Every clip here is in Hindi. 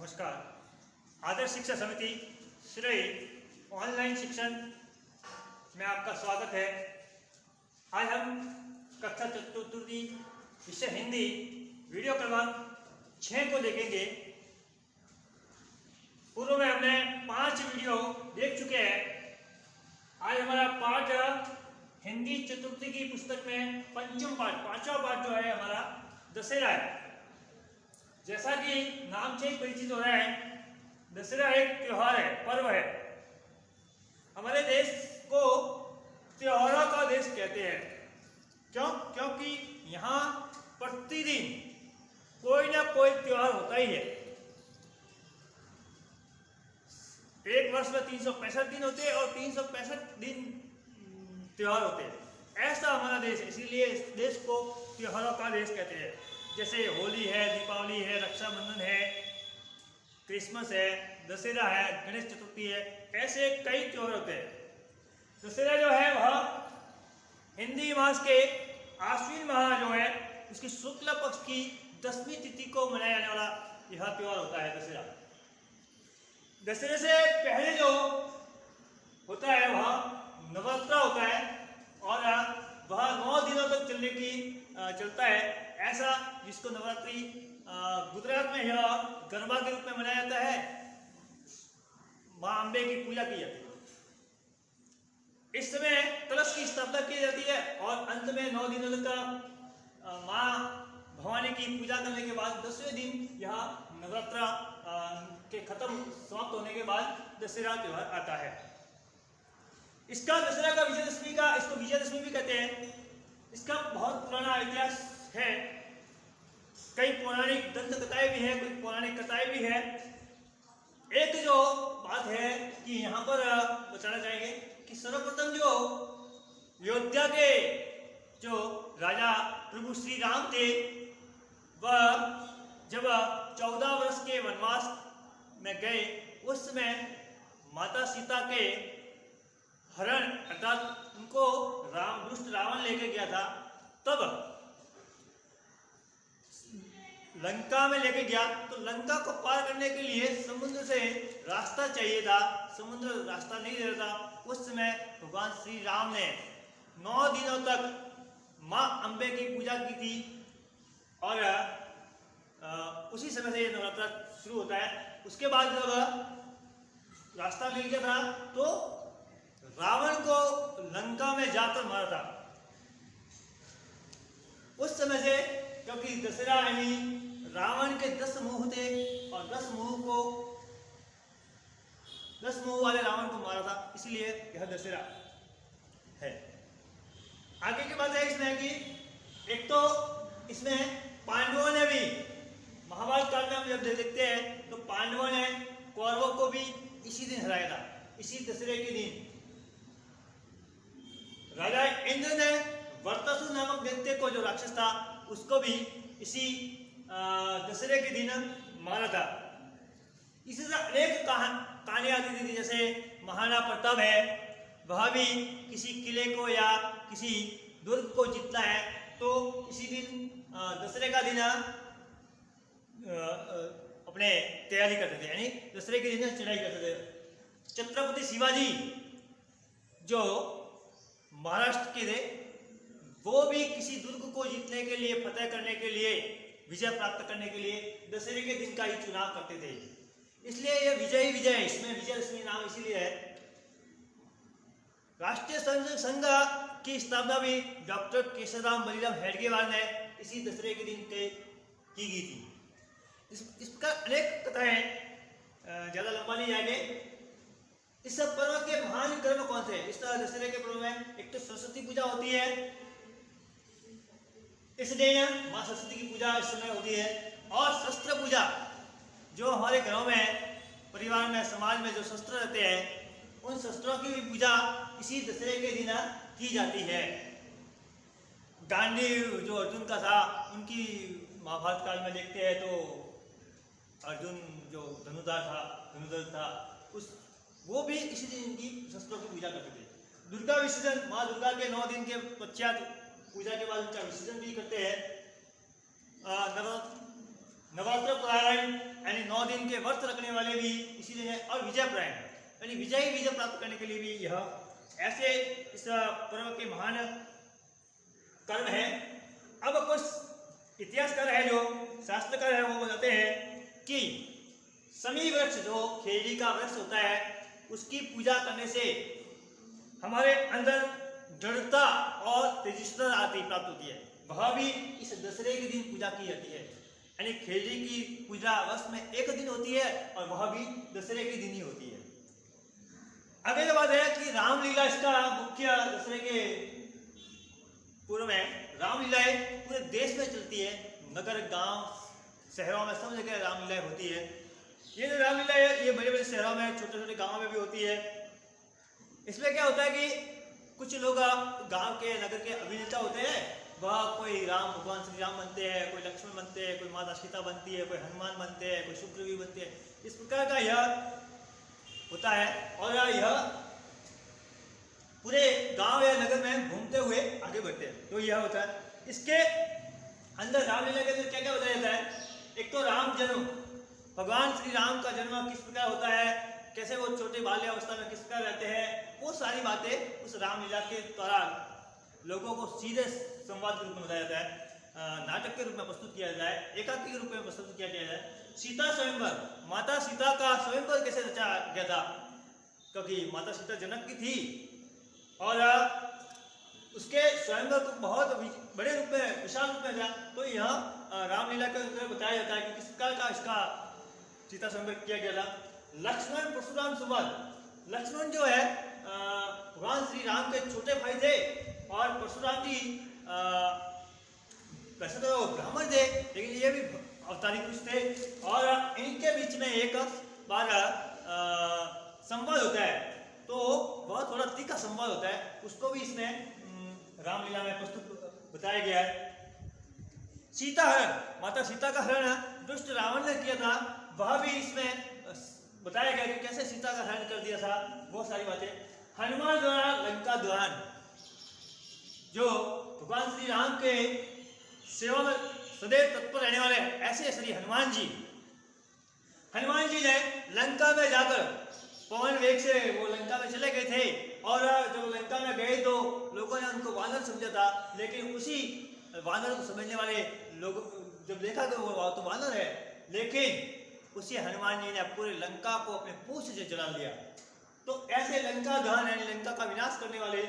नमस्कार। आदर्श शिक्षा समिति श्री ऑनलाइन शिक्षण में आपका स्वागत है। आज हम कक्षा चतुर्थी विषय हिंदी वीडियो क्रमांक 6 को देखेंगे। पूर्व में हमने 5 वीडियो देख चुके हैं। आज हमारा पाठ हिंदी चतुर्थी की पुस्तक में पांचवा पाठ जो है हमारा दशहरा है। जैसा कि नाम से ही परिचित हो रहा है, दशहरा एक त्योहार है, पर्व है। हमारे देश को त्योहारों का देश कहते हैं। क्यों? क्योंकि यहाँ प्रतिदिन कोई ना कोई त्योहार होता ही है। एक वर्ष में 365 दिन होते हैं और 365 दिन त्योहार होते हैं। ऐसा हमारा देश है, इसीलिए इस देश को त्योहारों का देश कहते हैं। जैसे होली है, दीपावली है, रक्षाबंधन है, क्रिसमस है, दशहरा है, गणेश चतुर्थी है, ऐसे कई त्योहार होते हैं। दशहरा जो है वह हिंदी मास के आश्विन माह जो है उसकी शुक्ल पक्ष की 10वीं तिथि को मनाया जाने वाला यह त्योहार होता है दशहरा। दशहरे से पहले जो होता है वह नवरात्रा होता है और वह 9 दिनों तक चलता है। ऐसा जिसको नवरात्रि गुजरात में यह गरबा के रूप में मनाया जाता है। मां अंबे की पूजा की जाती है। इस समय कलश की स्थापना की जाती है और अंत में 9 दिनों तक मां भवानी की पूजा करने के बाद 10वें दिन यह नवरात्रा के समाप्त होने के बाद दशहरा त्योहार आता है। इसका दशहरा का इसको विजयदशमी भी कहते हैं। इसका बहुत पुराना इतिहास है। कई पौराणिक दंत कथाएं भी है, कुछ पौराणिक कथाएं भी है। एक जो बात है कि यहाँ पर बताना चाहेंगे कि सर्वप्रथम जो अयोध्या के जो राजा प्रभु श्री राम थे, वह जब 14 वर्ष के वनवास में गए, उस समय माता सीता के हरण अर्थात उनको दुष्ट रावण लेके गया था। तब लंका में लेके गया तो लंका को पार करने के लिए समुद्र से रास्ता चाहिए था। समुद्र रास्ता नहीं दे रहा था। उस समय भगवान श्री राम ने 9 दिनों तक मां अंबे की पूजा की थी और उसी समय से ये नवरात्रा शुरू होता है। उसके बाद जब रास्ता मिल गया था तो रावण को लंका में जाकर मारा था। उस समय से, क्योंकि दशहरा यानी रावण के 10 मुंह थे और 10 मुंह वाले रावण को मारा था, इसलिए यह दशहरा है। आगे की बात है इसमें कि एक तो इसमें पांडवों ने भी महाभारत काल में हम जब देखते हैं तो पांडवों ने कौरवों को भी इसी दिन हराया था। इसी दशहरे के दिन राजा इंद्र ने वर्तासुर नामक दैत्य को, जो राक्षस था, उसको भी इसी दशहरे के दिन मारा था। इसी तरह अनेक कहानियां आती थी। जैसे महाराणा प्रताप है, वह भी किसी किले को या किसी दुर्ग को जीतना है तो इसी दिन दशहरे का दिन अपने तैयारी करते थे, यानी दशहरे के दिन चढ़ाई करते थे। छत्रपति शिवाजी जो महाराष्ट्र के थे, वो भी किसी दुर्ग को जीतने के लिए, फतेह करने के लिए, विजय प्राप्त करने के लिए दशहरे के दिन का ही चुनाव करते थे। इसलिए यह विजय है। इसमें विजयदशमी नाम इसीलिए है। राष्ट्रीय संघ की स्थापना भी डॉक्टर केशवराम बलिराम हेडगेवार ने इसी दशहरे के दिन की गई थी। इसका अनेक कथाएं, ज्यादा लंबा नहीं जाएंगे। इस सब पर्व के महान कर्म कौन से? इस तरह दशहरे के पर्व में एक तो सरस्वती पूजा होती है। इस दिन मां सरस्वती की पूजा इस समय होती है। और शस्त्र पूजा, जो हमारे घरों में, परिवार में, समाज में जो शस्त्र रहते हैं, उन शस्त्रों की भी पूजा इसी दशहरे के दिन की जाती है। गांडीव जो अर्जुन का था, उनकी महाभारत काल में देखते हैं तो अर्जुन जो धनुधर था, वो भी इसी दिन की शस्त्रों की पूजा करते थे। दुर्गा विसर्जन, माँ दुर्गा के 9 दिन के पश्चात पूजा के बाद उनका विसर्जन भी करते हैं। नवरात्र पारायण यानी 9 100 दिन के व्रत रखने वाले भी इसी दिन है, और विजय प्रायण यानी विजय प्राप्त करने के लिए भी यह ऐसे इस पर्व के महान कर्म है। अब कुछ इतिहासकार है, जो शास्त्रकार है, वो बताते हैं कि समी वृक्ष जो खेड़ी का वृक्ष होता है उसकी पूजा करने से हमारे अंदर दृढ़ता और तेजस्विता आती प्राप्त होती है। वह भी इस दशहरे के दिन पूजा की जाती है, यानी खेड़ी की पूजा वर्ष में एक दिन होती है और वह भी दशहरे के दिन ही होती है। आगे की बात है कि रामलीला इसका मुख्य दशहरे के पूर्व में रामलीलाएं पूरे देश में चलती है, नगर गांव शहरों में सब जगह रामलीलाएं होती है। ये जो रामलीला है ये बड़े बड़े शहरों में, छोटे छोटे गांवों में भी होती है। इसमें क्या होता है कि कुछ लोग गांव के नगर के अभिनेता होते हैं, वह कोई राम भगवान श्री राम बनते हैं, कोई लक्ष्मण बनते हैं, कोई माता सीता बनती है, कोई हनुमान बनते हैं, कोई सुग्रीव बनते हैं। इस प्रकार का यह होता है और यह पूरे गांव या नगर में घूमते हुए आगे बढ़ते हैं। तो यह होता है। इसके अंदर रामलीला के अंदर क्या क्या बताया जाता है? एक तो राम जन्म, भगवान श्री राम का जन्म किस प्रकार होता है, कैसे वो छोटे बाल्यावस्था में किस प्रकार रहते हैं, वो सारी बातें उस रामलीला के दौरान लोगों को सीधे संवाद के रूप में बताया जाता है, नाटक के रूप में प्रस्तुत किया जाए, एकांकी के रूप में प्रस्तुत किया जाए। सीता स्वयंवर, माता सीता का स्वयंवर कैसे रचा गया था, क्योंकि माता सीता जनक की थी और उसके स्वयंवर को बहुत बड़े रूप में, विशाल रूप में था। तो यह रामलीला के अंदर बताया जाता है कि किस प्रकार का इसका सीता स्वयंवर किया गया था। लक्ष्मण परशुराम संवाद, लक्ष्मण जो है भगवान श्री राम के छोटे भाई थे और परशुराम जी वैसे तो ब्राह्मण थे लेकिन ये भी अवतारी पुरुष थे, और इनके बीच में एक बार संवाद होता है, तो बहुत थोड़ा तीखा संवाद होता है, उसको भी इसमें रामलीला में प्रस्तुत बताया गया है। सीता हरण, माता सीता का हरण दुष्ट रावण ने किया था, वह भी इसमें बताया गया कि कैसे सीता का हरण कर दिया था, वो सारी बातें। हनुमान द्वारा लंका दहन, जो भगवान श्री राम के सेवा में सदैव तत्पर रहने वाले ऐसे श्री हनुमान जी ने लंका में जाकर पवन वेग से वो लंका में चले गए थे, और जब लंका में गए तो लोगों ने उनको वानर समझा था, लेकिन उसी वानर को समझने वाले लोग जब देखा कि वो तो वानर है, लेकिन उसी हनुमान जी ने पूरे लंका को अपने पूंछ से जला लिया। तो ऐसे लंका दहन यानी लंका का विनाश करने वाले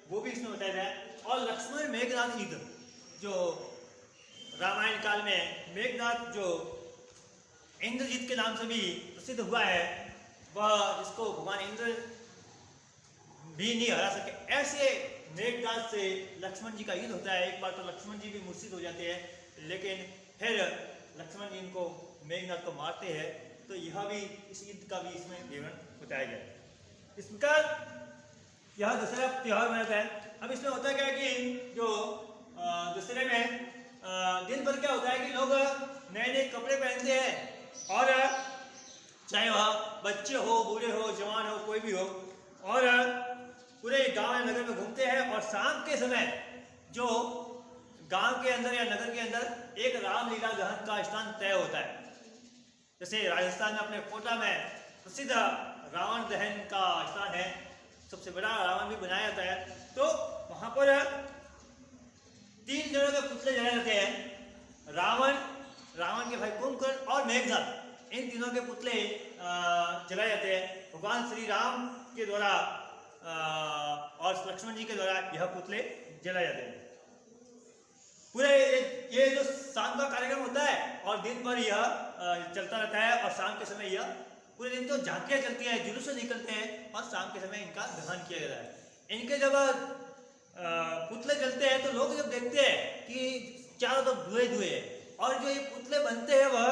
वो भी इसमें बताया जाए। और लक्ष्मण मेघनाथ युद्ध, जो रामायण काल में मेघनाथ जो इंद्रजीत के नाम से भी प्रसिद्ध हुआ है, वह इसको भगवान इंद्र भी नहीं हरा सके, ऐसे मेघनाथ से लक्ष्मण जी का युद्ध होता है। एक बार तो लक्ष्मण जी भी मूर्छित हो जाते हैं, लेकिन फिर लक्ष्मण जी इनको मेघनाथ को मारते हैं। तो यह भी इस युद्ध का भी इसमें विवरण बताया गया है। इस प्रकार यह दशहरा त्यौहार मनाता है। अब इसमें होता है क्या कि जो दशहरे में दिन भर क्या होता है कि लोग नए नए कपड़े पहनते हैं, और चाहे वह बच्चे हो, बूढ़े हो, जवान हो, कोई भी हो, और पूरे गांव या नगर में घूमते हैं। और शाम के समय जो गांव के अंदर या नगर के अंदर एक रामलीला दहन का स्थान तय होता है। जैसे राजस्थान में अपने कोटा में प्रसिद्ध रावण दहन का स्थान है, सबसे बड़ा रावण भी बनाया जाता है। तो वहां पर 3 जनों के पुतले जलाए जाते हैं, रावण के भाई कुंभकर्ण और मेघनाथ, इन तीनों के पुतले जलाए जाते हैं। भगवान श्री राम के द्वारा और लक्ष्मण जी के द्वारा यह पुतले जलाए जाते हैं। पूरे ये जो शाम का कार्यक्रम होता है और दिन भर यह चलता रहता है, और शाम के समय यह पूरे दिन तो झांकियाँ चलती हैं, जुलूस निकलते हैं, और शाम के समय इनका दहन किया जाता है। इनके जब पुतले जलते हैं तो लोग जब देखते हैं कि चारों तरफ धुएं धुएं है, और जो ये पुतले बनते हैं वह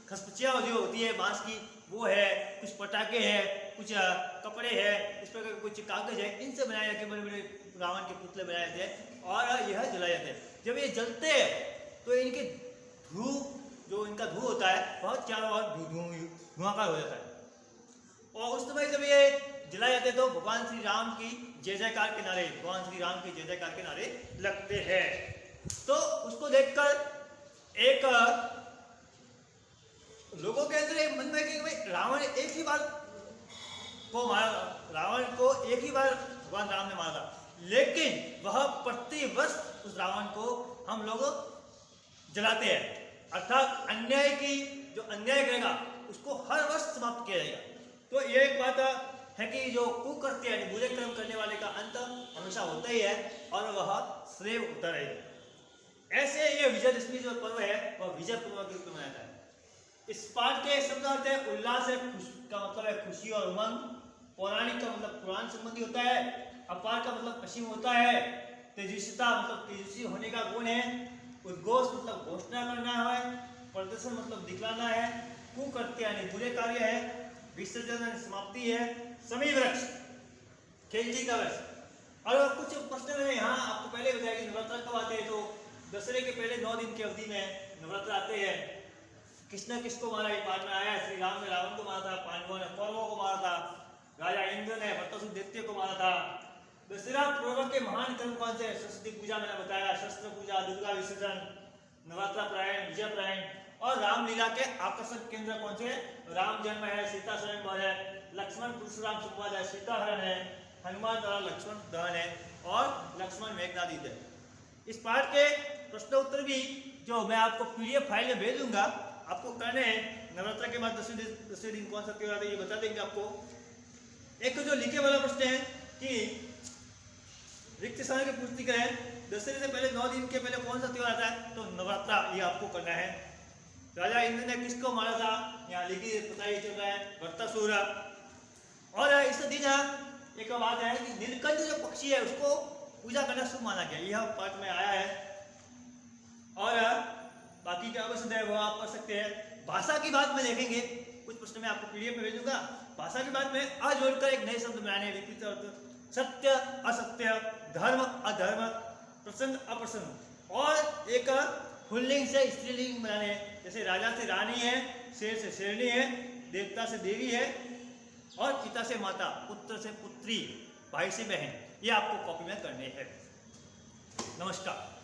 खसपचिया जो होती है बांस की वो है, कुछ पटाखे हैं, कुछ कपड़े हैं, इस प्रकार कुछ कागज है, इनसे बनाए जाके बड़े बड़े रावण के पुतले बनाए जाते हैं और यह जलाए जाते हैं। जब ये जलते हैं तो इनके जो इनका धुआं होता है बहुत चारों ओर धुआंकार हो जाता है। और उस समय जब ये जलाए जाते हैं तो भगवान श्री राम की जय जयकार के नारे, भगवान श्री राम के जय जयकार के नारे लगते हैं। तो उसको देखकर एक बार को मारा, रावण को एक ही बार भगवान राम ने मारा था, लेकिन वह प्रतिवर्ष उस रावण को हम लोग जलाते हैं। अर्थात अन्याय की जो अन्याय करेगा उसको हर वर्ष समाप्त किया जाएगा। तो ये एक बात है कि जो कुकृत्य यानी बुरे कर्म करने वाले का अंत हमेशा होता ही है और वह सदैव होता रहेगा। ऐसे ये विजयदशमी जो पर्व है वह विजय पर्व के रूप में मनाया जाता है। इस पाठ के शब्द अर्थ है उल्लास है, का मतलब है खुशी और उमंग, पौराणिक का मतलब पुराण संबंधी होता है, अपार का मतलब पश्चिम होता है, तेजस्विता मतलब तेजस्वी होने का गुण है, उद्घोष मतलब घोषणा करना है, प्रदर्शन मतलब दिखलाना है, कुकृत्य यानी बुरे कार्य है, विसर्जन यानी समाप्ति है, समी वृक्ष खेलती का वृक्ष। और कुछ प्रश्न मैंने यहाँ आपको पहले बताया कि नवरात्र कब आते हैं, तो दशहरे के पहले 9 दिन की अवधि में नवरात्र आते हैं। किसने किसको मारा ये पाठ में आया है, श्री राम ने रावण को मारा था, पांडवों ने कौरवों को मारा था, राजा इंद्र ने वृत्रासुर दैत्य को मारा था। दशहरा पर्व के महान कर्म कौन से? सरस्वती पूजा मैंने बताया, शस्त्र पूजा, दुर्गा विसर्जन, नवरात्र प्रायण, विजय प्रायण। और रामलीला के आकर्षक केंद्र कौन से? राम जन्म है, सीता स्वयंवर है, लक्ष्मण परशुराम संवाद है, सीता हरण है, हनुमान द्वारा लक्ष्मण दहन है और लक्ष्मण मेघनाद युद्ध है। इस पाठ के प्रश्न उत्तर भी जो मैं आपको PDF फाइल में भेज दूंगा, आपको करने हैं। नवरात्र के बाद 10वें दिन कौन सा त्योहार है ये बता देंगे आपको। एक जो लिखे वाला प्रश्न है कि रिक्त समय की पूर्ति करें, दशहरे से पहले 9 दिन के पहले कौन सा त्योहार आता है, तो नवरात्र, ये आपको करना है। राजा इंद्र ने किसको मारा था, यहाँ लिखित पता ही चल रहा है, वृत्रासुर। और इस दिन एक बात है कि नीलकंठ जो पक्षी है उसको पूजा करना शुभ माना गया, यह पाठ में आया है। और बाकी क्या प्रश्न है वो आप कर सकते हैं। भाषा की बात में देखेंगे, कुछ प्रश्न मैं आपको PDF में भेजूंगा। भाषा की बात में आ जोड़कर एक नए शब्द बनाने, विपरीत अर्थ, सत्य असत्य, धर्म अधर्म, प्रसन्न अप्रसन्न, और एक पुल्लिंग से स्त्रीलिंग बनाने, जैसे राजा से रानी है, शेर से शेरनी है, देवता से देवी है, और पिता से माता, पुत्र से पुत्री, भाई से बहन। ये आपको कॉपी में करने हैं। नमस्कार।